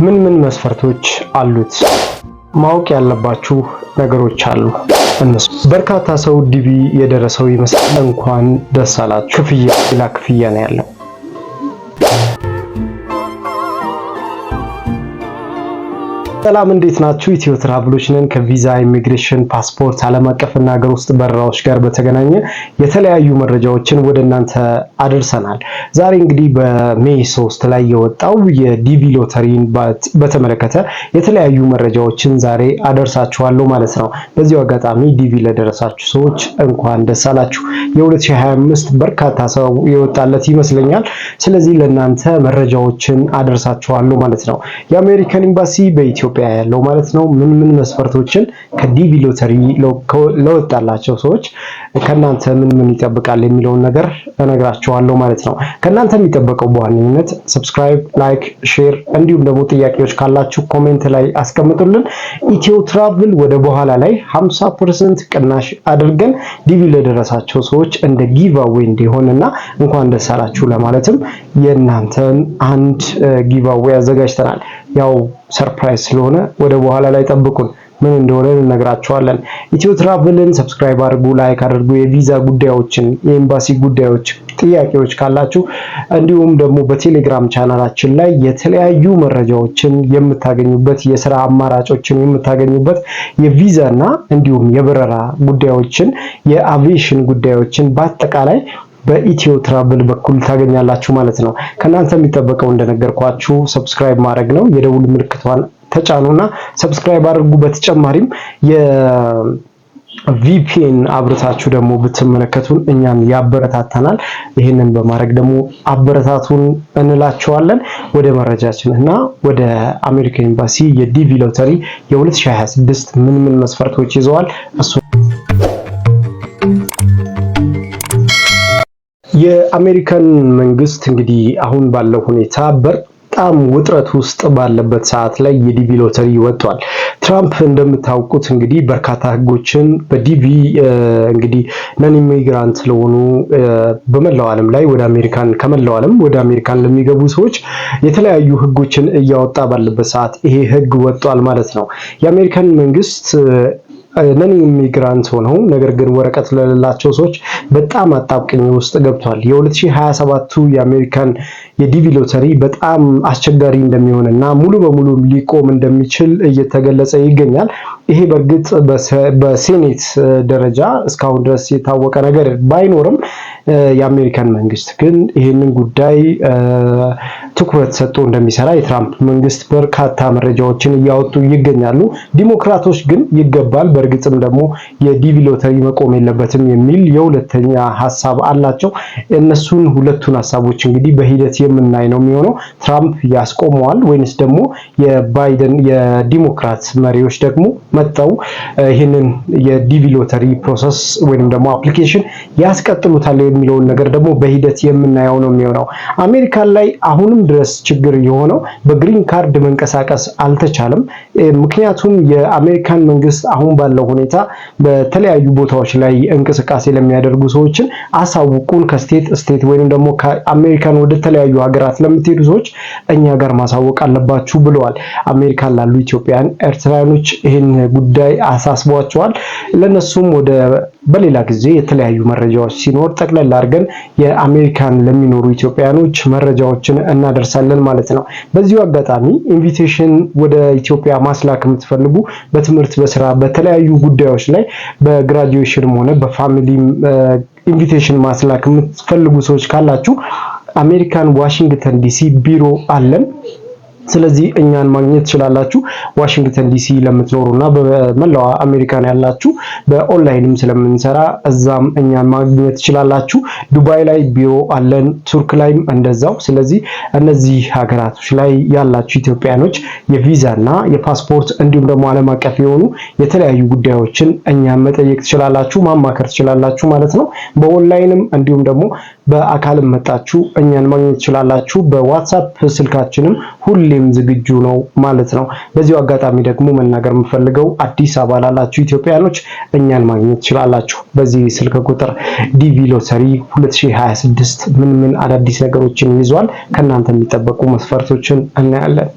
ምን መስፈርቶች አሉት? ማወቅ ያለባችሁ ነገሮች አሉ። እነሱ በርካታ ሰው ዲቪ የደረሰው ይመስላል። እንኳን ደስ አላችሁ። ሌላ ክፍያ ነው ያለው። ሰላም እንዴት ናችሁ? ኢትዮ ትራቭሎች ነን። ከቪዛ ኢሚግሬሽን፣ ፓስፖርት፣ ዓለም አቀፍና ሀገር ውስጥ በረራዎች ጋር በተገናኘ የተለያዩ መረጃዎችን ወደ እናንተ አደርሰናል። ዛሬ እንግዲህ በሜይ 3 ላይ የወጣው የዲቪ ሎተሪን በተመለከተ የተለያዩ መረጃዎችን ዛሬ አደርሳችኋለሁ ማለት ነው። በዚሁ አጋጣሚ ዲቪ ለደረሳችሁ ሰዎች እንኳን ደስ አላችሁ። የ2025 በርካታ ሰው የወጣለት ይመስለኛል። ስለዚህ ለእናንተ መረጃዎችን አደርሳችኋለሁ ማለት ነው። የአሜሪካን ኤምባሲ በኢትዮጵያ ያለው ማለት ነው ምን መስፈርቶችን ከዲቪ ሎተሪ ለወጣላቸው ሰዎች ከናንተ ምን ይጠብቃል የሚለውን ነገር እነግራችኋለሁ ማለት ነው። ከናንተ የሚጠበቀው በዋነኝነት ሰብስክራይብ፣ ላይክ፣ ሼር እንዲሁም ደግሞ ጥያቄዎች ካላችሁ ኮሜንት ላይ አስቀምጡልን። ኢትዮ ትራቭል ወደ በኋላ ላይ 50% ቅናሽ አድርገን ዲቪ ለደረሳቸው ሰዎች እንደ ጊቫዌይ እንዲሆንና እንኳን ደስ አላችሁ ለማለትም የእናንተን አንድ ጊቫዌይ አዘጋጅተናል። ያው ሰርፕራይዝ ስለሆነ ወደ በኋላ ላይ ጠብቁን። ምን እንደሆነ እንነግራችኋለን። ኢትዮ ትራቭልን ሰብስክራይብ አድርጉ፣ ላይክ አድርጉ። የቪዛ ጉዳዮችን፣ የኤምባሲ ጉዳዮች፣ ጥያቄዎች ካላችሁ እንዲሁም ደግሞ በቴሌግራም ቻናላችን ላይ የተለያዩ መረጃዎችን የምታገኙበት፣ የሥራ አማራጮችን የምታገኙበት፣ የቪዛና እንዲሁም የበረራ ጉዳዮችን፣ የአቪዬሽን ጉዳዮችን በአጠቃላይ በኢትዮ ትራቭል በኩል ታገኛላችሁ ማለት ነው። ከናንተ የሚጠበቀው እንደነገርኳችሁ ሰብስክራይብ ማድረግ ነው። የደውል ምልክቷን ተጫኑና ሰብስክራይብ አድርጉ። በተጨማሪም የቪፒኤን አብርታችሁ ደግሞ ብትመለከቱን እኛን ያበረታታናል። ይህንን በማድረግ ደግሞ አበረታቱን እንላችኋለን። ወደ መረጃችን እና ወደ አሜሪካ ኤምባሲ የዲቪ ሎተሪ የ2026 ምን መስፈርቶች ይዘዋል እሱ የአሜሪካን መንግስት እንግዲህ አሁን ባለው ሁኔታ በጣም ውጥረት ውስጥ ባለበት ሰዓት ላይ የዲቪ ሎተሪ ወጥቷል። ትራምፕ እንደምታውቁት እንግዲህ በርካታ ህጎችን በዲቪ እንግዲህ ነን ኢሚግራንት ለሆኑ በመላው ዓለም ላይ ከመላው ዓለም ወደ አሜሪካን ለሚገቡ ሰዎች የተለያዩ ህጎችን እያወጣ ባለበት ሰዓት ይሄ ህግ ወጥቷል ማለት ነው። የአሜሪካን መንግስት ነን ኢሚግራንት ሆነው ነገር ግን ወረቀት ለሌላቸው ሰዎች በጣም አጣብቂኝ ውስጥ ገብቷል። የ2027ቱ የአሜሪካን የዲቪ ሎተሪ በጣም አስቸጋሪ እንደሚሆንና ሙሉ በሙሉ ሊቆም እንደሚችል እየተገለጸ ይገኛል። ይሄ በእርግጥ በሴኔት ደረጃ እስካሁን ድረስ የታወቀ ነገር ባይኖርም የአሜሪካን መንግስት ግን ይህንን ጉዳይ ትኩረት ሰጥቶ እንደሚሰራ የትራምፕ መንግስት በርካታ መረጃዎችን እያወጡ ይገኛሉ። ዲሞክራቶች ግን ይገባል፣ በእርግጥም ደግሞ የዲቪ ሎተሪ መቆም የለበትም የሚል የሁለተኛ ሐሳብ አላቸው። እነሱን ሁለቱን ሐሳቦች እንግዲህ በሂደት የምናይ ነው የሚሆነው። ትራምፕ ያስቆመዋል ወይንስ ደግሞ የባይደን የዲሞክራት መሪዎች ደግሞ መጣው ይህንን የዲቪ ሎተሪ ፕሮሰስ ወይንም ደግሞ አፕሊኬሽን ያስቀጥሉታል የሚለውን ነገር ደግሞ በሂደት የምናየው ነው የሚሆነው። አሜሪካን ላይ አሁንም ድረስ ችግር የሆነው በግሪን ካርድ መንቀሳቀስ አልተቻለም። ምክንያቱም የአሜሪካን መንግስት አሁን ባለው ሁኔታ በተለያዩ ቦታዎች ላይ እንቅስቃሴ ለሚያደርጉ ሰዎችን አሳውቁን፣ ከስቴት ወይንም ደግሞ ከአሜሪካን ወደ ተለያዩ ሀገራት ለምትሄዱ ሰዎች እኛ ጋር ማሳወቅ አለባችሁ ብለዋል። አሜሪካን ላሉ ኢትዮጵያውያን፣ ኤርትራውያኖች ይህን ጉዳይ አሳስቧቸዋል። ለነሱም በሌላ ጊዜ የተለያዩ መረጃዎች ሲኖር ጠቅለል አድርገን የአሜሪካን ለሚኖሩ ኢትዮጵያኖች መረጃዎችን እናደርሳለን ማለት ነው። በዚሁ አጋጣሚ ኢንቪቴሽን ወደ ኢትዮጵያ ማስላክ የምትፈልጉ በትምህርት፣ በስራ፣ በተለያዩ ጉዳዮች ላይ በግራጁዌሽንም ሆነ በፋሚሊ ኢንቪቴሽን ማስላክ የምትፈልጉ ሰዎች ካላችሁ አሜሪካን ዋሽንግተን ዲሲ ቢሮ አለን። ስለዚህ እኛን ማግኘት ትችላላችሁ። ዋሽንግተን ዲሲ ለምትኖሩና በመላው አሜሪካን ያላችሁ በኦንላይንም ስለምንሰራ እዛም እኛን ማግኘት ትችላላችሁ። ዱባይ ላይ ቢሮ አለን፣ ቱርክ ላይም እንደዛው። ስለዚህ እነዚህ ሀገራቶች ላይ ያላችሁ ኢትዮጵያኖች የቪዛና የፓስፖርት እንዲሁም ደግሞ ዓለም አቀፍ የሆኑ የተለያዩ ጉዳዮችን እኛን መጠየቅ ትችላላችሁ፣ ማማከር ትችላላችሁ ማለት ነው። በኦንላይንም እንዲሁም ደግሞ በአካልም መጣችሁ እኛን ማግኘት ትችላላችሁ። በዋትስአፕ ስልካችንም ሁሌም ዝግጁ ነው ማለት ነው። በዚሁ አጋጣሚ ደግሞ መናገር የምፈልገው አዲስ አበባ ላላችሁ ኢትዮጵያኖች እኛን ማግኘት ትችላላችሁ። በዚህ ስልክ ቁጥር ዲቪ ሎተሪ 2026 ምን አዳዲስ ነገሮችን ይዟል፣ ከናንተ የሚጠበቁ መስፈርቶችን እናያለን።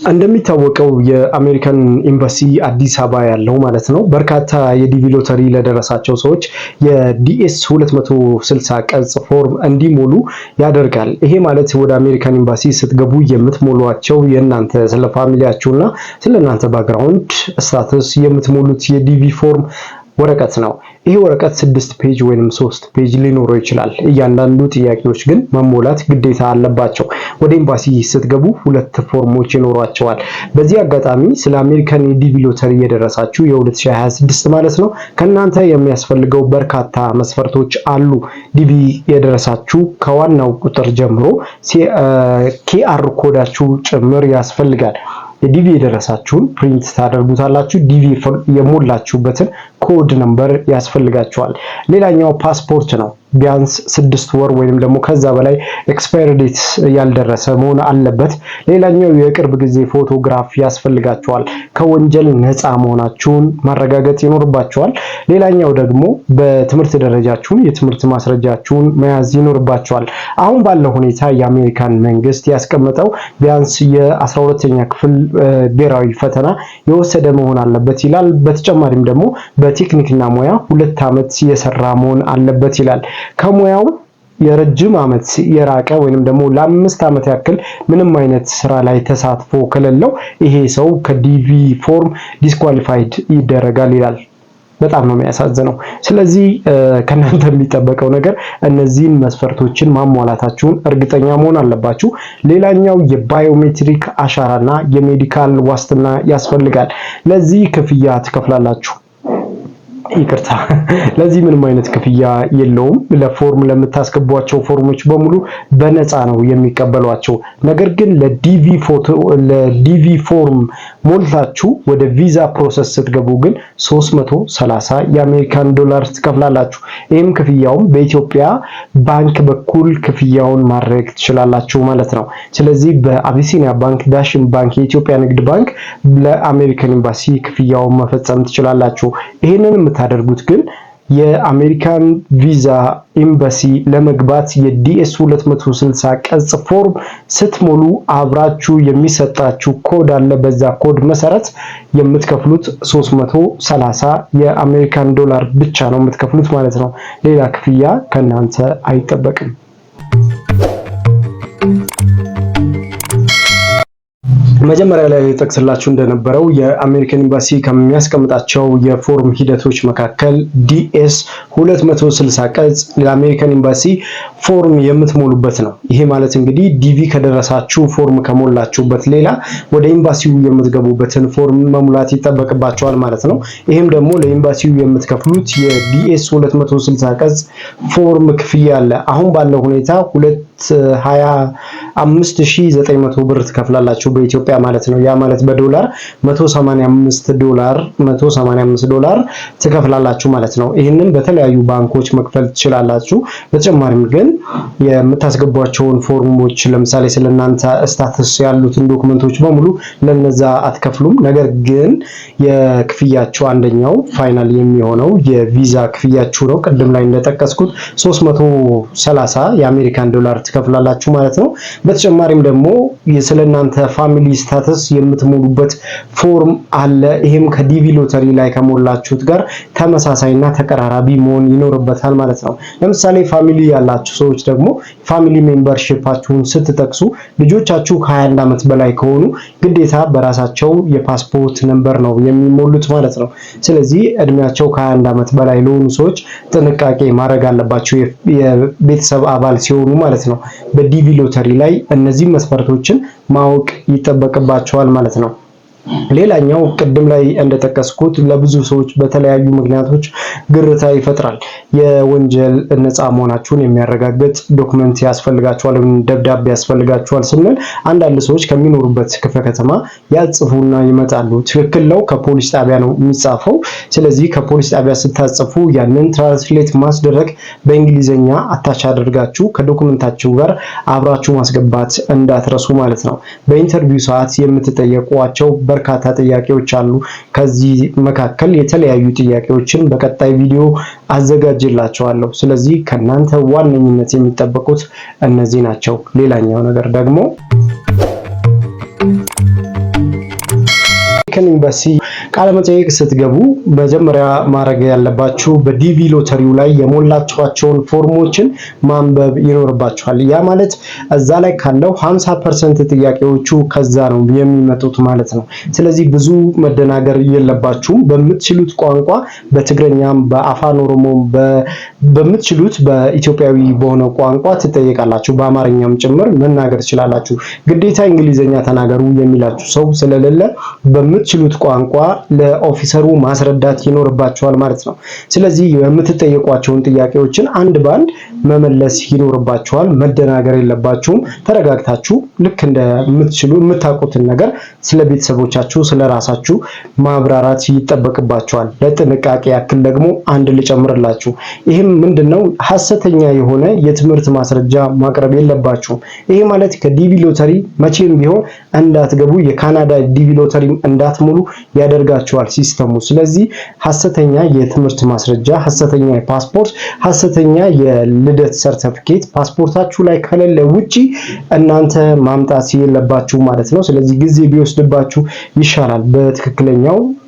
እንደሚታወቀው የአሜሪካን ኤምባሲ አዲስ አበባ ያለው ማለት ነው በርካታ የዲቪ ሎተሪ ለደረሳቸው ሰዎች የዲኤስ 260 ቅጽ ፎርም እንዲሞሉ ያደርጋል። ይሄ ማለት ወደ አሜሪካን ኤምባሲ ስትገቡ የምትሞሏቸው የእናንተ ስለ ፋሚሊያችሁና ስለእናንተ ባክግራውንድ ስታተስ የምትሞሉት የዲቪ ፎርም ወረቀት ነው። ይሄ ወረቀት 6 ፔጅ ወይንም 3 ፔጅ ሊኖረው ይችላል። እያንዳንዱ ጥያቄዎች ግን መሞላት ግዴታ አለባቸው። ወደ ኤምባሲ ስትገቡ 2 ፎርሞች ይኖሯቸዋል። በዚህ አጋጣሚ ስለ አሜሪካን የዲቪ ሎተሪ የደረሳችሁ የ2026 ማለት ነው ከናንተ የሚያስፈልገው በርካታ መስፈርቶች አሉ። ዲቪ የደረሳችሁ ከዋናው ቁጥር ጀምሮ ኬአር ኮዳችሁ ጭምር ያስፈልጋል። የዲቪ የደረሳችሁን ፕሪንት ታደርጉታላችሁ። ዲቪ የሞላችሁበትን ኮድ ነምበር ያስፈልጋችኋል። ሌላኛው ፓስፖርት ነው። ቢያንስ 6 ወር ወይንም ደግሞ ከዛ በላይ ኤክስፓየር ዴት ያልደረሰ መሆን አለበት። ሌላኛው የቅርብ ጊዜ ፎቶግራፍ ያስፈልጋችኋል። ከወንጀል ነፃ መሆናችሁን ማረጋገጥ ይኖርባችኋል። ሌላኛው ደግሞ በትምህርት ደረጃችሁን የትምህርት ማስረጃችሁን መያዝ ይኖርባችኋል። አሁን ባለው ሁኔታ የአሜሪካን መንግስት ያስቀመጠው ቢያንስ የ12ኛ ክፍል ብሔራዊ ፈተና የወሰደ መሆን አለበት ይላል። በተጨማሪም ደግሞ በቴክኒክና ሙያ 2 ዓመት የሰራ መሆን አለበት ይላል። ከሙያው የረጅም ዓመት የራቀ ወይንም ደግሞ ለ5 ዓመት ያክል ምንም አይነት ስራ ላይ ተሳትፎ ከሌለው ይሄ ሰው ከዲቪ ፎርም ዲስኳሊፋይድ ይደረጋል ይላል። በጣም ነው የሚያሳዝነው። ስለዚህ ከናንተ የሚጠበቀው ነገር እነዚህን መስፈርቶችን ማሟላታችሁን እርግጠኛ መሆን አለባችሁ። ሌላኛው የባዮሜትሪክ አሻራና የሜዲካል ዋስትና ያስፈልጋል። ለዚህ ክፍያ ትከፍላላችሁ። ይቅርታ ለዚህ ምንም አይነት ክፍያ የለውም። ለፎርም ለምታስገቧቸው ፎርሞች በሙሉ በነፃ ነው የሚቀበሏቸው። ነገር ግን ለዲቪ ፎርም ሞልታችሁ ወደ ቪዛ ፕሮሰስ ስትገቡ ግን 330 የአሜሪካን ዶላር ትከፍላላችሁ። ይህም ክፍያውም በኢትዮጵያ ባንክ በኩል ክፍያውን ማድረግ ትችላላችሁ ማለት ነው። ስለዚህ በአቢሲኒያ ባንክ፣ ዳሽን ባንክ፣ የኢትዮጵያ ንግድ ባንክ ለአሜሪካን ኤምባሲ ክፍያውን መፈጸም ትችላላችሁ። ይሄንን የምታደርጉት ግን የአሜሪካን ቪዛ ኤምባሲ ለመግባት የዲኤስ 260 ቅጽ ፎርም ስትሞሉ አብራችሁ የሚሰጣችሁ ኮድ አለ። በዛ ኮድ መሰረት የምትከፍሉት 330 የአሜሪካን ዶላር ብቻ ነው የምትከፍሉት ማለት ነው። ሌላ ክፍያ ከናንተ አይጠበቅም። መጀመሪያ ላይ ጠቅስላችሁ እንደነበረው የአሜሪካን ኤምባሲ ከሚያስቀምጣቸው የፎርም ሂደቶች መካከል ዲኤስ 260 ቅጽ ለአሜሪካን ኤምባሲ ፎርም የምትሞሉበት ነው። ይሄ ማለት እንግዲህ ዲቪ ከደረሳችሁ ፎርም ከሞላችሁበት ሌላ ወደ ኤምባሲው የምትገቡበትን ፎርም መሙላት ይጠበቅባቸዋል ማለት ነው። ይሄም ደግሞ ለኤምባሲው የምትከፍሉት የዲኤስ 260 ቅጽ ፎርም ክፍያ አለ። አሁን ባለው ሁኔታ 225,900 ብር ትከፍላላችሁ በኢትዮጵያ ማለት ነው። ያ ማለት በዶላር 185 ዶላር ትከፍላላችሁ ማለት ነው። ይህንን በተለያዩ ባንኮች መክፈል ትችላላችሁ። በተጨማሪም ግን የምታስገቧቸውን ፎርሞች ለምሳሌ ስለናንተ ስታተስ ያሉትን ዶክመንቶች በሙሉ ለነዛ አትከፍሉም። ነገር ግን የክፍያችሁ አንደኛው ፋይናል የሚሆነው የቪዛ ክፍያችሁ ነው። ቅድም ላይ እንደጠቀስኩት 330 የአሜሪካን ዶላር ትከፍላላችሁ ማለት ነው። በተጨማሪም ደግሞ ስለናንተ ፋሚሊ ስታተስ የምትሞሉበት ፎርም አለ። ይሄም ከዲቪ ሎተሪ ላይ ከሞላችሁት ጋር ተመሳሳይና ተቀራራቢ መሆን ይኖርበታል ማለት ነው። ለምሳሌ ፋሚሊ ያላችሁ ሰዎች ደግሞ ፋሚሊ ሜምበርሺፓችሁን ስትጠቅሱ ልጆቻችሁ ከ21 ዓመት በላይ ከሆኑ ግዴታ በራሳቸው የፓስፖርት ነምበር ነው የሚሞሉት ማለት ነው። ስለዚህ እድሜያቸው ከ21 ዓመት በላይ ለሆኑ ሰዎች ጥንቃቄ ማድረግ አለባቸው የቤተሰብ አባል ሲሆኑ ማለት ነው። በዲቪ ሎተሪ ላይ እነዚህ መስፈርቶችን ማወቅ ይጠበቅባቸዋል ማለት ነው። ሌላኛው ቅድም ላይ እንደጠቀስኩት ለብዙ ሰዎች በተለያዩ ምክንያቶች ግርታ ይፈጥራል። የወንጀል ነፃ መሆናችሁን የሚያረጋግጥ ዶክመንት ያስፈልጋቸዋል ወይም ደብዳቤ ያስፈልጋቸዋል ስንል አንዳንድ ሰዎች ከሚኖሩበት ክፍለ ከተማ ያጽፉና ይመጣሉ። ትክክል ነው፣ ከፖሊስ ጣቢያ ነው የሚጻፈው። ስለዚህ ከፖሊስ ጣቢያ ስታጽፉ ያንን ትራንስሌት ማስደረግ በእንግሊዘኛ አታች አድርጋችሁ ከዶክመንታችሁ ጋር አብራችሁ ማስገባት እንዳትረሱ ማለት ነው። በኢንተርቪው ሰዓት የምትጠየቋቸው በርካታ ጥያቄዎች አሉ። ከዚህ መካከል የተለያዩ ጥያቄዎችን በቀጣይ ቪዲዮ አዘጋጅላችኋለሁ። ስለዚህ ከናንተ ዋነኝነት የሚጠበቁት እነዚህ ናቸው። ሌላኛው ነገር ደግሞ ኤምባሲ ቃለ መጠይቅ ስትገቡ መጀመሪያ ማድረግ ያለባችሁ በዲቪ ሎተሪው ላይ የሞላችኋቸውን ፎርሞችን ማንበብ ይኖርባችኋል። ያ ማለት እዛ ላይ ካለው 50% ጥያቄዎቹ ከዛ ነው የሚመጡት ማለት ነው። ስለዚህ ብዙ መደናገር የለባችሁም። በምትችሉት ቋንቋ በትግረኛም በአፋን ኦሮሞም በምትችሉት በኢትዮጵያዊ በሆነ ቋንቋ ትጠየቃላችሁ። በአማርኛም ጭምር መናገር ትችላላችሁ። ግዴታ እንግሊዘኛ ተናገሩ የሚላችሁ ሰው ስለሌለ በምትችሉት ቋንቋ ለኦፊሰሩ ማስረዳት ይኖርባችኋል ማለት ነው። ስለዚህ የምትጠየቋቸውን ጥያቄዎችን አንድ ባንድ መመለስ ይኖርባችኋል። መደናገር የለባችሁም። ተረጋግታችሁ ልክ እንደምትችሉ የምታውቁትን ነገር ስለ ቤተሰቦቻችሁ ስለ ራሳችሁ ማብራራት ይጠበቅባችኋል። ለጥንቃቄ ያክል ደግሞ አንድ ልጨምርላችሁ። ይህም ምንድነው? ሐሰተኛ የሆነ የትምህርት ማስረጃ ማቅረብ የለባችሁም። ይሄ ማለት ከዲቪ ሎተሪ መቼም ቢሆን እንዳትገቡ የካናዳ ዲቪ ሎተሪ እንዳትሞሉ ያደርጋችኋል ሲስተሙ። ስለዚህ ሐሰተኛ የትምህርት ማስረጃ፣ ሐሰተኛ የፓስፖርት፣ ሐሰተኛ የልደት ሰርቲፊኬት ፓስፖርታችሁ ላይ ከሌለ ውጪ እናንተ ማምጣት የለባችሁ ማለት ነው። ስለዚህ ጊዜ ቢወስድባችሁ ይሻላል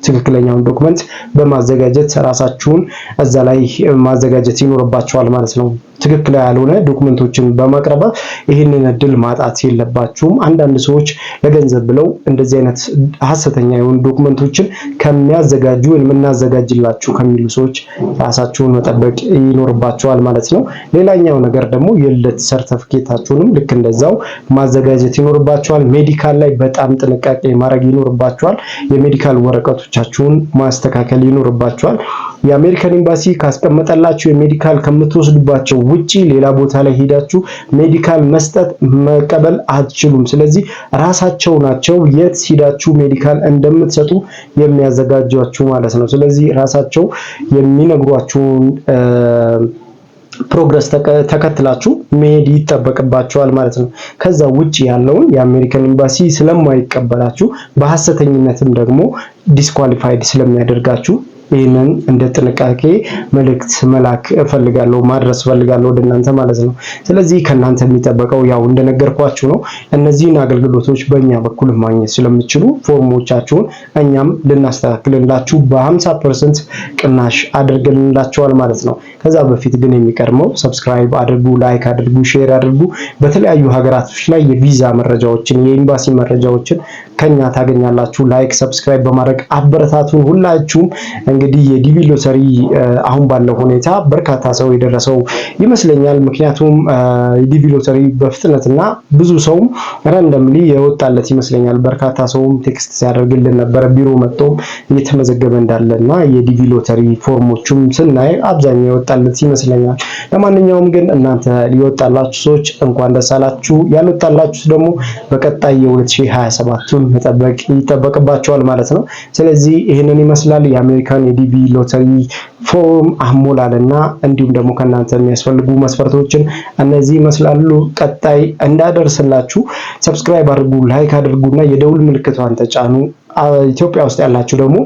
ትክክለኛውን ዶክመንት በማዘጋጀት ራሳችሁን እዛ ላይ ማዘጋጀት ይኖርባችኋል ማለት ነው። ትክክል ያልሆነ ዶክመንቶችን በማቅረብ ይህንን እድል ማጣት የለባችሁም። አንዳንድ ሰዎች ለገንዘብ ብለው እንደዚህ አይነት ሐሰተኛ የሆኑ ዶክመንቶችን ከሚያዘጋጁ ወይም እናዘጋጅላችሁ ከሚሉ ሰዎች ራሳችሁን መጠበቅ ይኖርባችኋል ማለት ነው። ሌላኛው ነገር ደግሞ የልደት ሰርቲፊኬታችሁንም ልክ እንደዛው ማዘጋጀት ይኖርባችኋል። ሜዲካል ላይ በጣም ጥንቃቄ ማድረግ ይኖርባችኋል። የሜዲካል ወረቀቶቻችሁን ማስተካከል ይኖርባችኋል። የአሜሪካን ኤምባሲ ካስቀመጠላችሁ የሜዲካል ከምትወስዱባቸው ውጪ ሌላ ቦታ ላይ ሄዳችሁ ሜዲካል መስጠት መቀበል አትችሉም። ስለዚህ ራሳቸው ናቸው የት ሄዳችሁ ሜዲካል እንደምትሰጡ የሚያዘጋጇችሁ ማለት ነው። ስለዚህ ራሳቸው የሚነግሯችሁን ፕሮግረስ ተከትላችሁ መሄድ ይጠበቅባችኋል ማለት ነው። ከዛ ውጪ ያለውን የአሜሪካን ኤምባሲ ስለማይቀበላችሁ በሐሰተኝነትም ደግሞ ዲስኳሊፋይድ ስለሚያደርጋችሁ ይህንን እንደ ጥንቃቄ መልእክት መላክ እፈልጋለሁ፣ ማድረስ እፈልጋለሁ ወደ እናንተ ማለት ነው። ስለዚህ ከእናንተ የሚጠበቀው ያው እንደነገርኳችሁ ነው። እነዚህን አገልግሎቶች በእኛ በኩል ማግኘት ስለምትችሉ ፎርሞቻችሁን እኛም ልናስተካክልላችሁ በ50% ቅናሽ አድርገንላችኋል ማለት ነው። ከዛ በፊት ግን የሚቀድመው ሰብስክራይብ አድርጉ፣ ላይክ አድርጉ፣ ሼር አድርጉ። በተለያዩ ሀገራቶች ላይ የቪዛ መረጃዎችን የኤምባሲ መረጃዎችን ከኛ ታገኛላችሁ። ላይክ ሰብስክራይብ በማድረግ አበረታቱን ሁላችሁም። እንግዲህ የዲቪ ሎተሪ አሁን ባለው ሁኔታ በርካታ ሰው የደረሰው ይመስለኛል። ምክንያቱም የዲቪ ሎተሪ በፍጥነትና ብዙ ሰው ራንደምሊ የወጣለት ይመስለኛል። በርካታ ሰውም ቴክስት ሲያደርግልን ነበር ቢሮ መጥቶ እየተመዘገበ እንዳለና የዲቪ ሎተሪ ፎርሞቹም ስናይ አብዛኛው የወጣለት ይመስለኛል። ለማንኛውም ግን እናንተ ሊወጣላችሁ ሰዎች እንኳን ደስ አላችሁ። ያልወጣላችሁ ደግሞ በቀጣይ የ2027ቱን መጠበቅ ይጠበቅባቸዋል ማለት ነው። ስለዚህ ይሄንን ይመስላል የአሜሪካን የዲቪ ሎተሪ ፎርም አሞላልና እንዲሁም ደግሞ ከናንተ የሚያስፈልጉ መስፈርቶችን እነዚህ ይመስላሉ። ቀጣይ እንዳደርስላችሁ ሰብስክራይብ አድርጉ፣ ላይክ አድርጉና የደውል ምልክቷን ተጫኑ። ኢትዮጵያ ውስጥ ያላችሁ ደግሞ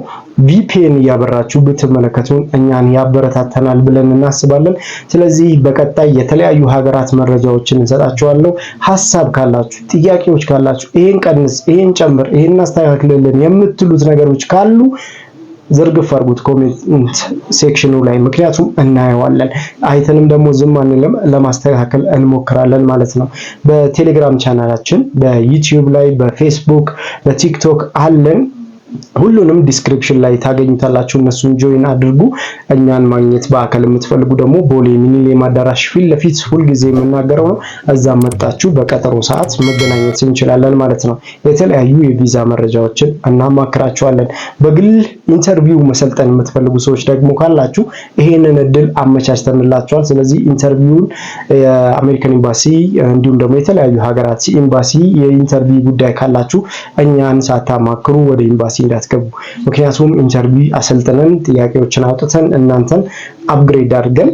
ቪፒኤን እያበራችሁ ብትመለከቱን እኛን ያበረታተናል ብለን እናስባለን። ስለዚህ በቀጣይ የተለያዩ ሀገራት መረጃዎችን እንሰጣችኋለሁ። ሐሳብ ካላችሁ፣ ጥያቄዎች ካላችሁ፣ ይሄን ቀንስ፣ ይሄን ጨምር፣ ይሄን አስተካክልልን የምትሉት ነገሮች ካሉ ዝርግፍ አድርጉት ኮሜንት ሴክሽኑ ላይ፣ ምክንያቱም እናየዋለን። አይተንም ደግሞ ዝም አንልም፣ ለማስተካከል እንሞክራለን ማለት ነው። በቴሌግራም ቻናላችን፣ በዩቲዩብ ላይ፣ በፌስቡክ፣ በቲክቶክ አለን። ሁሉንም ዲስክሪፕሽን ላይ ታገኙታላችሁ። እነሱን ጆይን አድርጉ። እኛን ማግኘት በአካል የምትፈልጉ ደግሞ ቦሌ ሚኒሌም አዳራሽ ፊት ለፊት ሁልጊዜ የምናገረው ነው። እዛ መጣችሁ በቀጠሮ ሰዓት መገናኘት እንችላለን ማለት ነው። የተለያዩ የቪዛ መረጃዎችን እናማክራችኋለን። በግል ኢንተርቪው መሰልጠን የምትፈልጉ ሰዎች ደግሞ ካላችሁ ይሄንን እድል አመቻችተንላችኋል። ስለዚህ ኢንተርቪውን የአሜሪካን ኤምባሲ እንዲሁም ደግሞ የተለያዩ ሀገራት ኤምባሲ የኢንተርቪው ጉዳይ ካላችሁ እኛን ሳታማክሩ ወደ ኤምባሲ እንዳትገቡ። ምክንያቱም ኢንተርቪው አሰልጥነን ጥያቄዎችን አውጥተን እናንተን አፕግሬድ አድርገን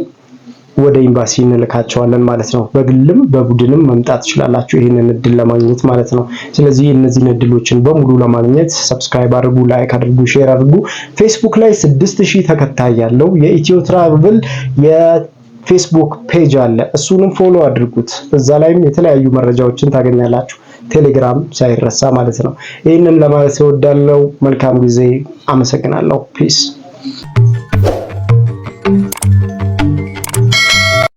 ወደ ኤምባሲ እንልካቸዋለን ማለት ነው። በግልም በቡድንም መምጣት ትችላላችሁ ይሄንን እድል ለማግኘት ማለት ነው። ስለዚህ እነዚህን እድሎችን በሙሉ ለማግኘት ሰብስክራይብ አድርጉ፣ ላይክ አድርጉ፣ ሼር አድርጉ። ፌስቡክ ላይ 6000 ተከታይ ያለው የኢትዮ ትራቭል ፌስቡክ ፔጅ አለ፣ እሱንም ፎሎ አድርጉት። እዛ ላይም የተለያዩ መረጃዎችን ታገኛላችሁ። ቴሌግራም ሳይረሳ ማለት ነው። ይህንን ለማለት እወዳለሁ። መልካም ጊዜ። አመሰግናለሁ። ፒስ